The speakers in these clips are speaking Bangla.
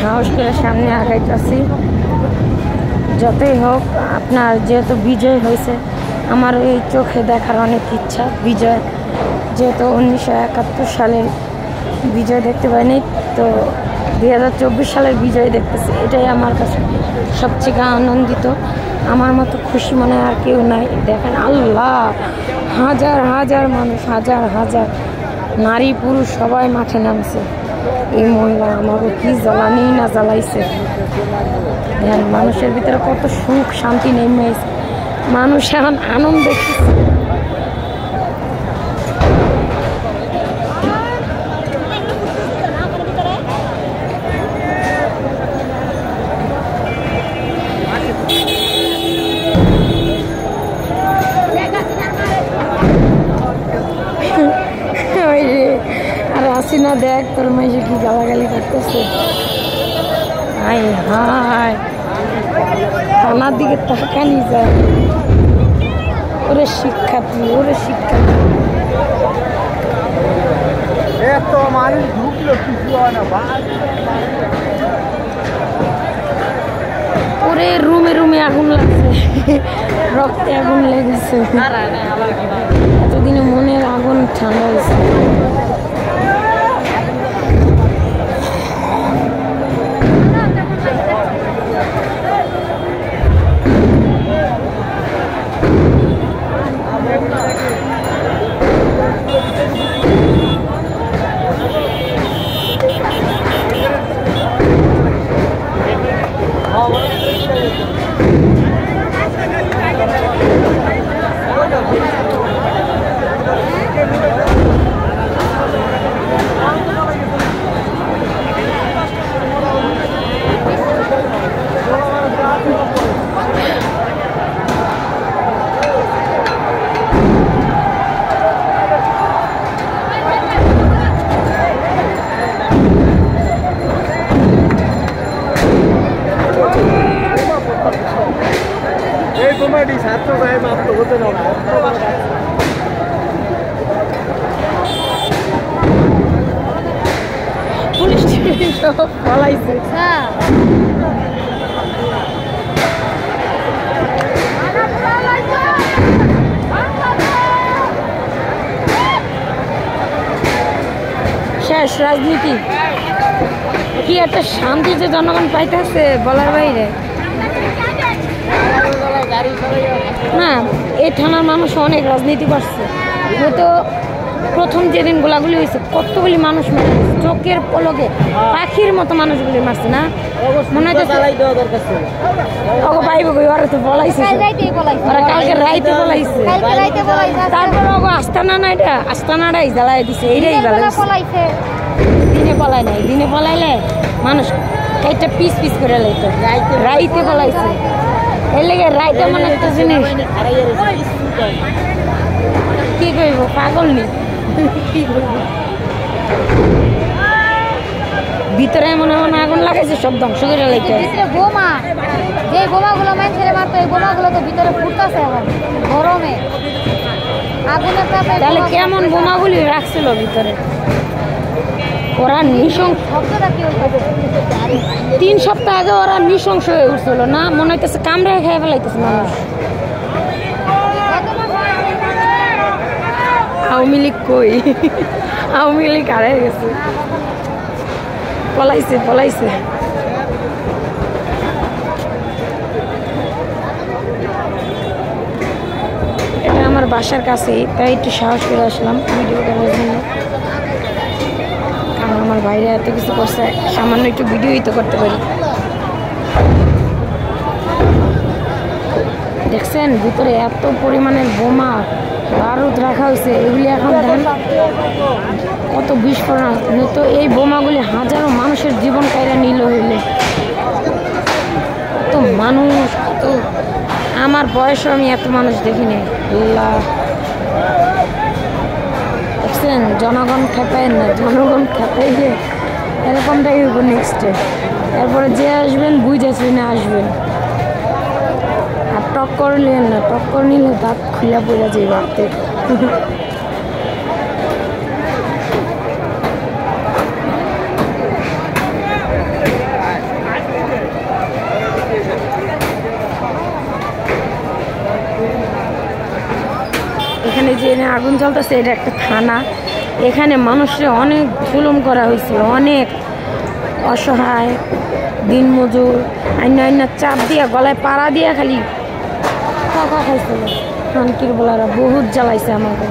সাহস করে সামনে আগাইতেছি। যতই হোক আপনার যেহেতু বিজয় হয়েছে, আমার এই চোখে দেখার অনেক ইচ্ছা বিজয়, যেহেতু 1971 সালের বিজয় দেখতে পাইনি, তো 2024 সালের বিজয় দেখতেছি, এটাই আমার কাছে সবচেয়ে আনন্দিত। আমার মতো খুশি মনে আর কেউ নাই। দেখেন আল্লাহ, হাজার হাজার মানুষ, হাজার হাজার নারী পুরুষ সবাই মাঠে নামছে। এই মহিলা আমাকে কি জ্বালানি না জ্বালাইছে। দেখেন মানুষের ভিতরে কত সুখ শান্তি নেমে আসছে, মানুষ এখন আনন্দ দেখতেছে। আর আসি না, দেখ তোর মাইসে কি গালাগালি করতেছে। হায় হায়, থানার দিকে তাকানি যায়। ওরে শিক্ষার্থী, ওরে শিক্ষার্থী, এত মানুষ ঢুকলো কিছু হয় না। ওরে রুমে রুমে আগুন লাগছে, রক্তে আগুন লেগেছে। এতদিনে মনের আগুন ঠান্ডা হয়েছে। পলাইছে। শেষ রাজনীতি, কি একটা শান্তি যে জনগণ পাইতেছে বলার বাইরে। না, এই থানার মানুষ অনেক রাজনীতি করছে। হয়তো প্রথম যেদিন গোলাগুলি হয়েছে কতগুলি মানুষ মারছে, চোখের পলকে পাখির মতো মানুষগুলি মারছে না, মনে হচ্ছে পাইব। ওরা তো বলাইছে, ওরা কালকে রাইতে বলাইছে, তারপর আস্তানা না, এটা আস্তানাটাই জ্বালাই দিছে। এইটাই দিনে পলাই নাই, দিনে পলাইলে মানুষ একটা পিস পিস করে লাইতো, রাইতে পলাইছে। এর লেগে রাইতে মনে একটা জিনিস কি করব, পাগল নি ভিতরে মনে মনে আগুন লাগাইছে, সব ধ্বংস করে লাইতে। বোমা, যে বোমাগুলো মানুষের মারতো, এই বোমাগুলো তো ভিতরে ফুটতেছে এখন গরমে আগুনের তাপে। তাহলে কেমন বোমাগুলি রাখছিল ভিতরে? ওরা নৃশংস, 3 সপ্তাহ আগে ওরা নৃশংস হয়ে উঠছিল না, মনে হইতেছে কামড়ে খেয়ে ফেলাইতেছে মানুষ। আওয়ামী লীগ কই? আওয়ামী লীগ হারিয়ে গেছে, পলাইছে পলাইছে। এটা আমার বাসার কাছেই, তাই একটু সাহস করে আসলাম ভিডিও করার জন্য। কারণ আমার বাইরে এত কিছু করছে, সামান্য একটু ভিডিওই তো করতে পারি। দেখছেন ভিতরে এত পরিমাণের বোমা বারুদ রাখা হয়েছে, এগুলি এখন দেখেন কত বিস্ফোরণ। তো এই বোমাগুলি হাজারো মানুষের জীবন কায়রা নিল হইলে, কত মানুষ, কত, আমার বয়সে আমি এত মানুষ দেখিনি। আল্লাহ, দেখছেন জনগণ খেপায় না, জনগণ খেপাইলে এরকমটাই হইব নেক্সটে। এরপরে যে আসবেন বুঝে শুনে আসবেন, আর টক্কর নিলেন না, টক্কর নিলে দাঁত খুলে পড়ে যায় ভাবতে। এখানে যে আগুন জ্বলতেছে এটা একটা থানা। এখানে মানুষের অনেক জুলুম করা হয়েছিল, অনেক অসহায় দিনমজুর অন্য চাপ দিয়া গলায় পাড়া দিয়া খালি টাকা খাইছিল। খানকির বলারা বহুত জ্বালাইছে আমাকে,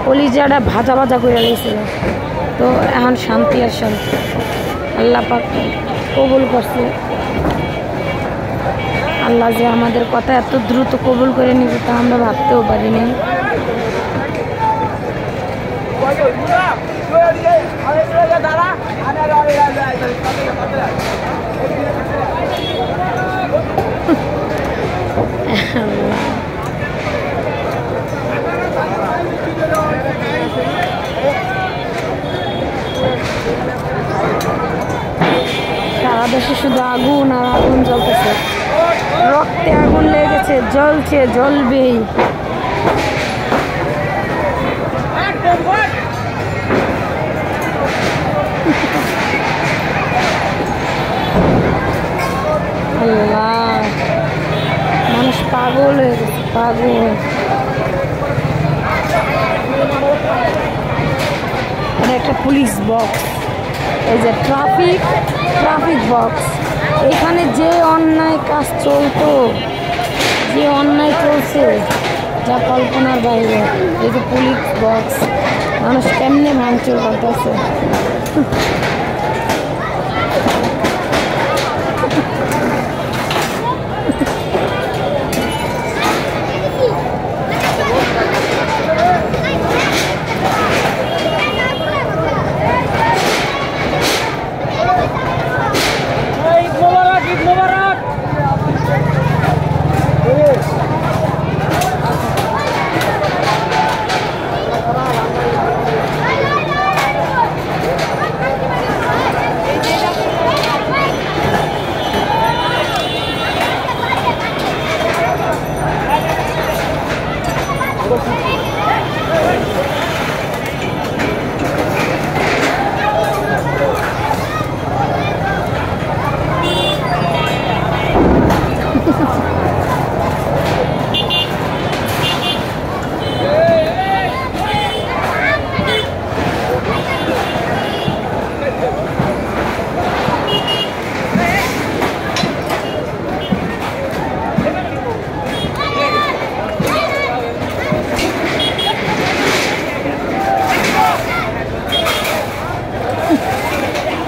কলিজাটা ভাজা ভাজা করে গেছিল। তো এখন শান্তি আর শান্তি, আল্লাহ পাক কবুল করছে। আল্লাহ যে আমাদের কথা এত দ্রুত কবুল করে নিবে তা আমরা ভাবতেও পারিনি। সারা দেশে শুধু আগুন আর আগুন জ্বলতেছে, রক্তে আগুন লেগেছে, জ্বলছে, জ্বলবেই। আল্লাহ, মানুষ পাগল হয়ে গেছে, পাগল। এটা একটা পুলিশ বক্স, এই যে ট্রাফিক বক্স। এখানে যে অন্যায় কাজ চলতো, যে অন্যায় চলছে যা কল্পনার বাইরে। এই যে পুলিশ বক্স, মানুষ কেমনে ভাঙচুর করতেছে।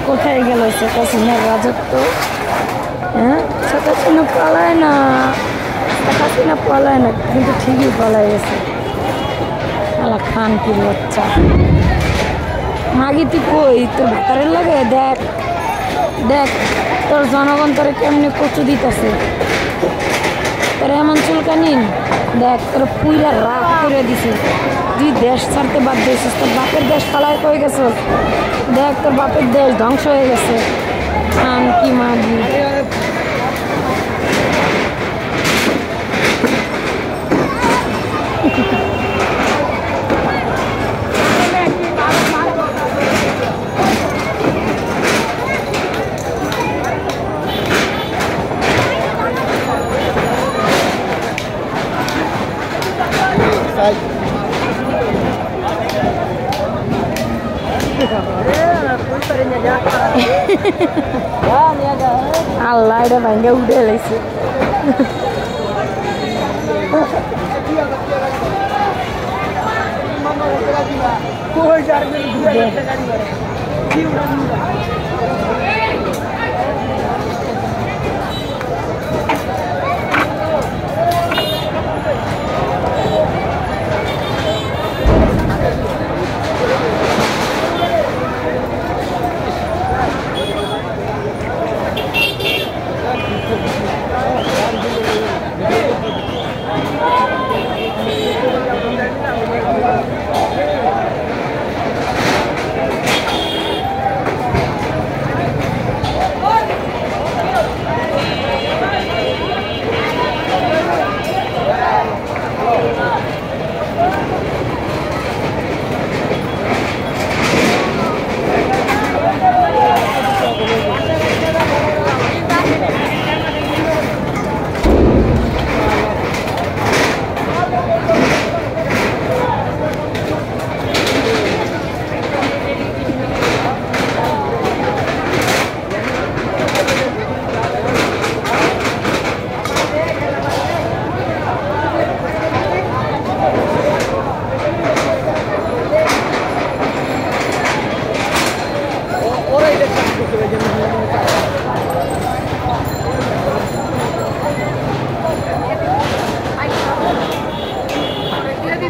কোথায় গেল শেখ হাসিনার রাজত্ব? হ্যাঁ, শেখ হাসিনা পালায় না, শেখ হাসিনা পালায় না, কিন্তু ঠিকই পালায় গেছে। আলা খান কি বাচ্চা, মাগি তুই কই? তোর ভেতরের লাগে দেখ, দেখ তোর জনগণ তোরে কেমনি কচু দিতেছে। তোর এমন চুলকানি দেখ, তোর পুইরা রাগ করে দিছে। তুই দেশ ছাড়তে বাধ্য হয়েছিস, তোর বাপের দেশ পালায় কয়ে গেছিস। দেখ তোর বাপের দেশ ধ্বংস হয়ে গেছে। খান কি মাগি, আল্লাহ এটা ভাঙ্গে উঠে লাইছে।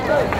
না